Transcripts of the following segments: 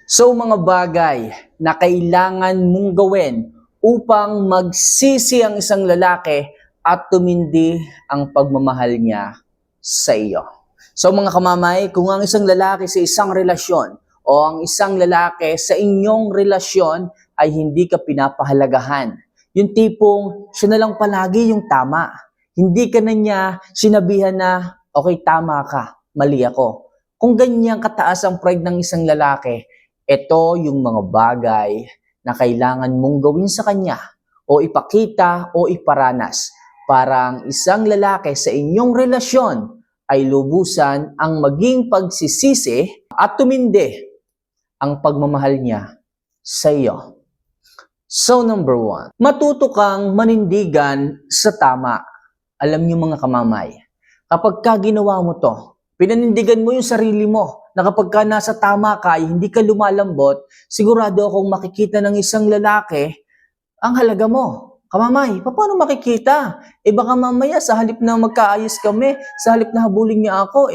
So mga bagay na kailangan mong gawin upang magsisi ang isang lalaki at tumindi ang pagmamahal niya sa iyo. So mga kamamay, kung ang isang lalaki sa isang relasyon o ang isang lalaki sa inyong relasyon ay hindi ka pinapahalagahan, yung tipong siya na lang palagi yung tama. Hindi ka na niya sinabihan na, okay, tama ka, mali ako. Kung ganyan kataas ang pride ng isang lalaki, ito yung mga bagay na kailangan mong gawin sa kanya o ipakita o iparanas para ang isang lalaki sa inyong relasyon ay lubusan ang maging pagsisisi at tumindi ang pagmamahal niya sa iyo. So number 1, matuto kang manindigan sa tama. Alam niyo mga kamamay, kapag ka ginawa mo to, pinanindigan mo yung sarili mo na kapag ka nasa tama ka ay hindi ka lumalambot, sigurado akong makikita ng isang lalaki ang halaga mo. Kamamay, paano makikita? Baka mamaya sa halip na magkaayos kami, sa halip na habulin niya ako,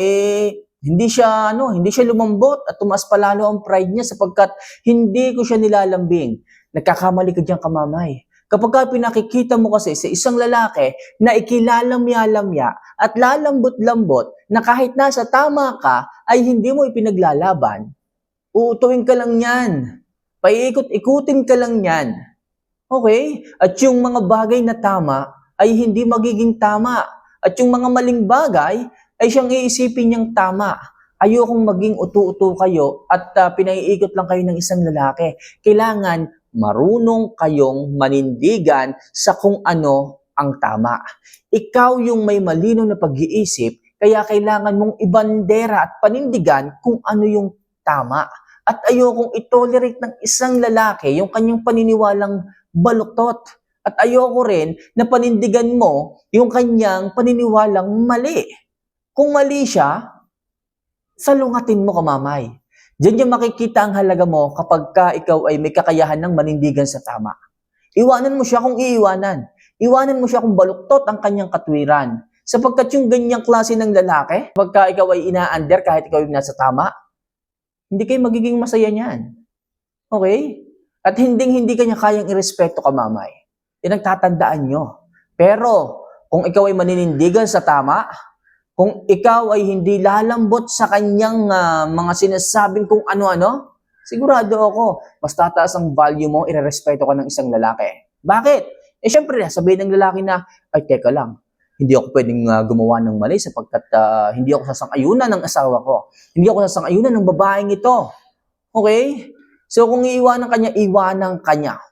hindi siya lumambot at tumaas palalo ang pride niya sapagkat hindi ko siya nilalambing. Nagkakamali ka diyan, kamamay. Kapag ka pinakikita mo kasi sa isang lalaki na ikilalamya-lamya at lalambot-lambot na kahit nasa tama ka ay hindi mo ipinaglalaban, uutuin ka lang yan. Paiikot-ikutin ka lang yan. Okay? At yung mga bagay na tama ay hindi magiging tama. At yung mga maling bagay ay siyang iisipin niyang tama. Ayokong maging utu-utu kayo at pinaiikot lang kayo ng isang lalaki. Kailangan marunong kayong manindigan sa kung ano ang tama. Ikaw yung may malinaw na pag-iisip, kaya kailangan mong ibandera at panindigan kung ano yung tama. At ayokong itolerate ng isang lalaki yung kanyang paniniwalang baluktot. At ayoko rin na panindigan mo yung kanyang paniniwalang mali. Kung mali siya, salungatin mo, kamamay. Diyan niya makikita ang halaga mo kapag ka ikaw ay may kakayahan ng manindigan sa tama. Iwanan mo siya kung iiwanan. Iwanan mo siya kung baluktot ang kanyang katwiran. Sapagkat yung ganyang klase ng lalaki, kapag ikaw ay ina-under kahit ikaw ay nasa tama, hindi kayo magiging masaya niyan. Okay? At hindi kanya kayang irespeto, kamamay. Nagtatandaan nyo. Pero, kung ikaw ay maninindigan sa tama, kung ikaw ay hindi lalambot sa kanyang mga sinasabing kung ano-ano, sigurado ako, mas tataas ang value mo, irerespeto ka ng isang lalaki. Bakit? Syempre, sabihin ng lalaki na, ay, teka lang, hindi ako pwedeng gumawa ng mali sapagkat hindi ako sasang-ayunan ng asawa ko. Hindi ako sasang-ayunan ng babaeng ito. Okay? So, kung iiwanan kanya, iwanan kanya.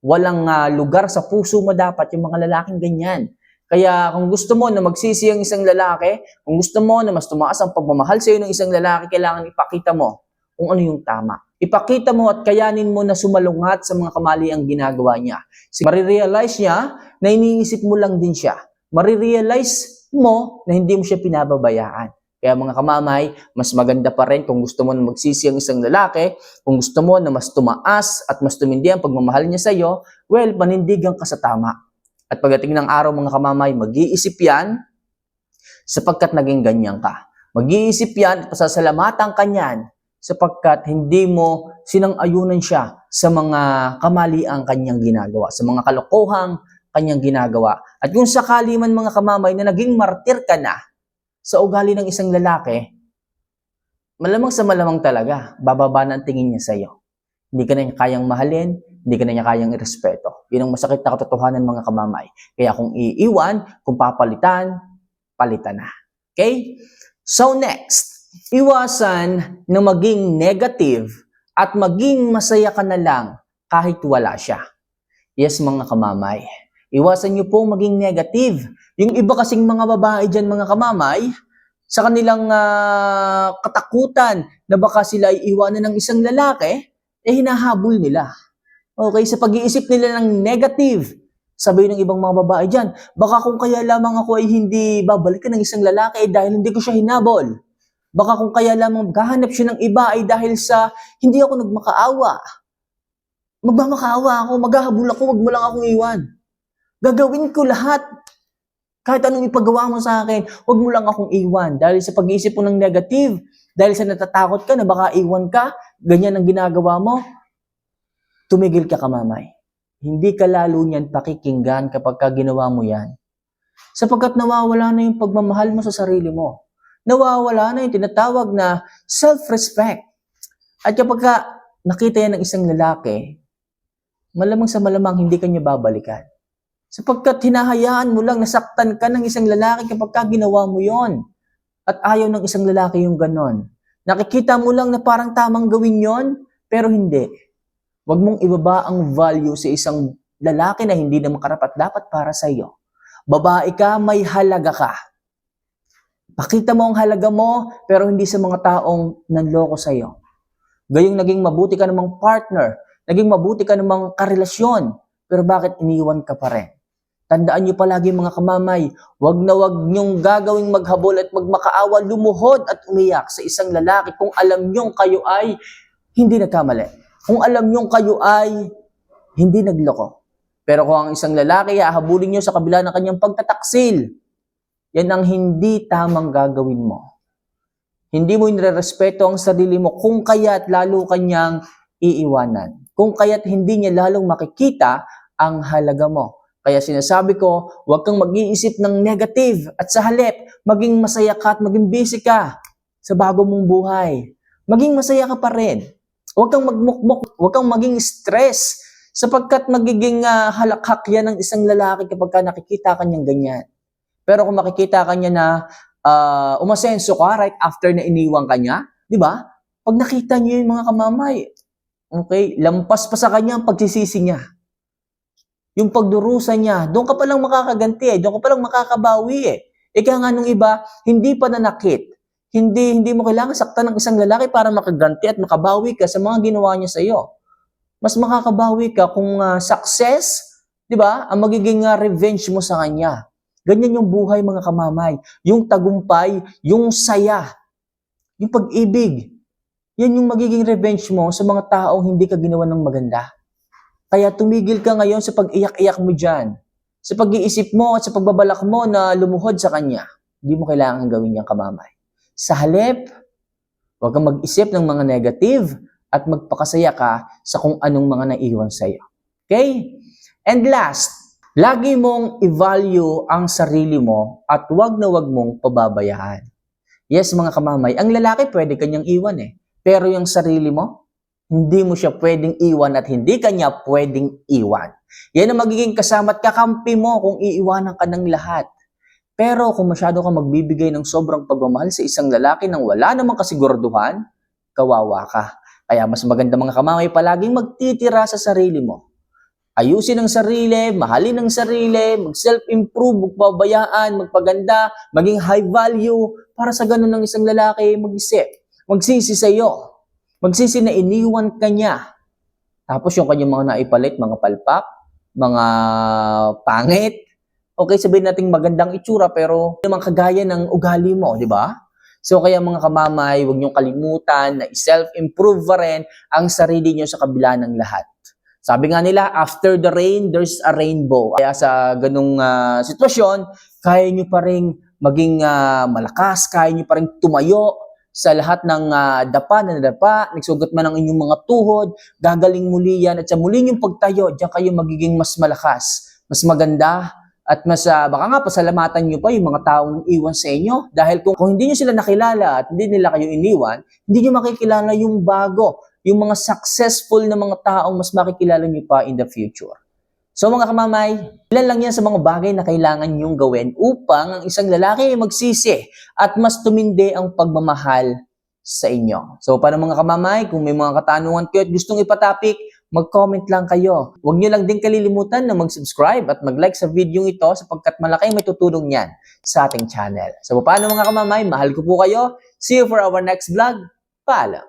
Walang lugar sa puso mo dapat yung mga lalaking ganyan. Kaya kung gusto mo na magsisi ang isang lalaki, kung gusto mo na mas tumaas ang pagmamahal sa iyo ng isang lalaki, kailangan ipakita mo kung ano yung tama. Ipakita mo at kayanin mo na sumalungat sa mga kamali ang ginagawa niya. Marirealize niya na iniisip mo lang din siya. Marirealize mo na hindi mo siya pinababayaan. Kaya mga kamamay, mas maganda pa rin kung gusto mo na magsisi ang isang lalaki, kung gusto mo na mas tumaas at mas tumindi ang pagmamahal niya sa iyo, well, panindigan ka sa tama. At pagdating ng araw, mga kamamay, mag-iisip yan sapagkat naging ganyan ka. Mag-iisip yan at pasasalamatan ka niyan sapagkat hindi mo sinang-ayunan siya sa mga kamaliang kanyang ginagawa, sa mga kalokohang kanyang ginagawa. At kung sakali man, mga kamamay, na naging martir ka na sa ugali ng isang lalaki, malamang sa malamang talaga, bababa na ang tingin niya sa iyo. Hindi ka na niya kayang mahalin, hindi ka na niya kayang irespeto. Yun ang masakit na katotohanan, mga kamamay. Kaya kung iiwan, kung papalitan, palitan na. Okay? So next, iwasan na maging negative at maging masaya ka na lang kahit wala siya. Yes, mga kamamay. Iwasan niyo po maging negative. Yung iba kasing mga babae dyan, mga kamamay, sa kanilang katakutan na baka sila ay iwanan ng isang lalaki, hinahabol nila. Okay, sa pag-iisip nila ng negative, sabi ng ibang mga babae dyan, baka kung kaya lamang ako ay hindi babalikan ng isang lalaki dahil hindi ko siya hinabol. Baka kung kaya lamang maghahanap siya ng iba ay dahil sa hindi ako nagmakaawa. Magmamakaawa ako, maghahabol ako, wag mo lang akong iwan. Gagawin ko lahat. Kahit anong ipagawa mo sa akin, huwag mo lang akong iwan. Dahil sa pag-iisip mo ng negative, dahil sa natatakot ka na baka iwan ka, ganyan ang ginagawa mo, tumigil ka, kamamay. Hindi ka lalo niyan pakikinggan kapag ginawa mo yan. Sapagkat nawawala na yung pagmamahal mo sa sarili mo. Nawawala na yung tinatawag na self-respect. At kapag nakita yan ng isang lalaki, malamang sa malamang hindi ka niya babalikan. Sapagkat hinahayaan mo lang, nasaktan ka ng isang lalaki kapag ginawa mo yon. At ayaw ng isang lalaki yung ganon. Nakikita mo lang na parang tamang gawin yon, pero hindi. Huwag mong ibaba ang value sa isang lalaki na hindi naman karapat-dapat para sa iyo. Babae ka, may halaga ka. Pakita mo ang halaga mo, pero hindi sa mga taong nanloko sa iyo. Gayong naging mabuti ka namang partner, naging mabuti ka namang karelasyon, pero bakit iniwan ka pa rin? Tandaan niyo palagi mga kamamay, wag na wag niyong gagawing maghabol at magmakaawa, lumuhod at umiyak sa isang lalaki kung alam niyong kayo ay hindi nagkamali. Kung alam niyong kayo ay hindi nagloko. Pero kung ang isang lalaki hahabulin niyo sa kabila ng kanyang pagtataksil, yan ang hindi tamang gagawin mo. Hindi mo inirerespeto ang sarili mo kung kaya't lalo kanyang iiwanan. Kung kaya't hindi niya lalong makikita ang halaga mo. Kaya sinasabi ko, huwag kang mag-iisip ng negative at sa halip, maging masaya ka at maging busy ka sa bago mong buhay. Maging masaya ka pa rin. Huwag kang magmukmok, huwag kang maging stress sapagkat magiging halakhak yan ng isang lalaki kapag nakikita ka niyang ganyan. Pero kung makikita ka niya na umasenso ka right after na iniwang ka niya, di ba? Pag nakita niyo yung mga kamamay, okay, lampas pa sa kanya ang pagsisisi niya. Yung pagdurusa niya, doon ka palang makakaganti doon ka palang makakabawi Ika nga nung iba, hindi pa nanakit. Hindi mo kailangan saktan ng isang lalaki para makaganti at makabawi ka sa mga ginawa niya sa iyo. Mas makakabawi ka kung success, di ba? Ang magiging revenge mo sa kanya. Ganyan yung buhay mga kamamay. Yung tagumpay, yung saya, yung pag-ibig. Yan yung magiging revenge mo sa mga taong hindi ka ginawa ng maganda. Kaya tumigil ka ngayon sa pag-iyak-iyak mo dyan. Sa pag-iisip mo at sa pagbabalak mo na lumuhod sa kanya. Hindi mo kailangan gawin yung kamamay. Sa halip, huwag kang mag-isip ng mga negative at magpakasaya ka sa kung anong mga naiwan sa iyo. Okay? And last, lagi mong i-value ang sarili mo at huwag na huwag mong pababayaan. Yes, mga kamamay, ang lalaki pwede kanyang iwan Pero yung sarili mo, hindi mo siya pwedeng iwan at hindi kanya pwedeng iwan. Yan ang magiging kasama at kakampi mo kung iiwanan ka ng lahat. Pero kung masyado ka magbibigay ng sobrang pagmamahal sa isang lalaki nang wala namang kasiguraduhan, kawawa ka. Kaya mas maganda mga kamamay palaging magtitira sa sarili mo. Ayusin ang sarili, mahalin ang sarili, mag-self-improve, magpabayaan, magpaganda, maging high value para sa ganun ng isang lalaki mag-isip. Magsisi sa iyo. Magsisi na iniwan ka niya. Tapos yung kanyang mga naipalit, mga palpak, mga pangit. Okay, sabihin natin magandang itsura pero naman kagaya ng ugali mo, di ba? So kaya mga kamamay, huwag niyong kalimutan na self-improve pa rin ang sarili niyo sa kabila ng lahat. Sabi nga nila, after the rain, there's a rainbow. Kaya sa ganung sitwasyon, kaya niyo pa rin maging malakas, kaya niyo pa rin tumayo sa lahat ng dapa na nadapa, nagsugat man ang inyong mga tuhod, gagaling muli yan at sa muli niyong pagtayo, diyan kayo magiging mas malakas, mas maganda, at mas baka nga pasalamatan niyo pa yung mga taong iwan sa inyo. Dahil kung hindi niyo sila nakilala at hindi nila kayo iniwan, hindi niyo makikilala yung bago, yung mga successful na mga taong mas makikilala niyo pa in the future. So mga kamamay, ilan lang yan sa mga bagay na kailangan niyong gawin upang ang isang lalaki ay magsisi at mas tumindi ang pagmamahal sa inyo. So para mga kamamay, kung may mga katanungan kayo at gustong ipatapik, mag-comment lang kayo. Huwag niyo lang din kalilimutan na mag-subscribe at mag-like sa video ito sapagkat malaking may tutulong yan sa ating channel. So paano mga kamamay, mahal ko po kayo. See you for our next vlog. Paalam!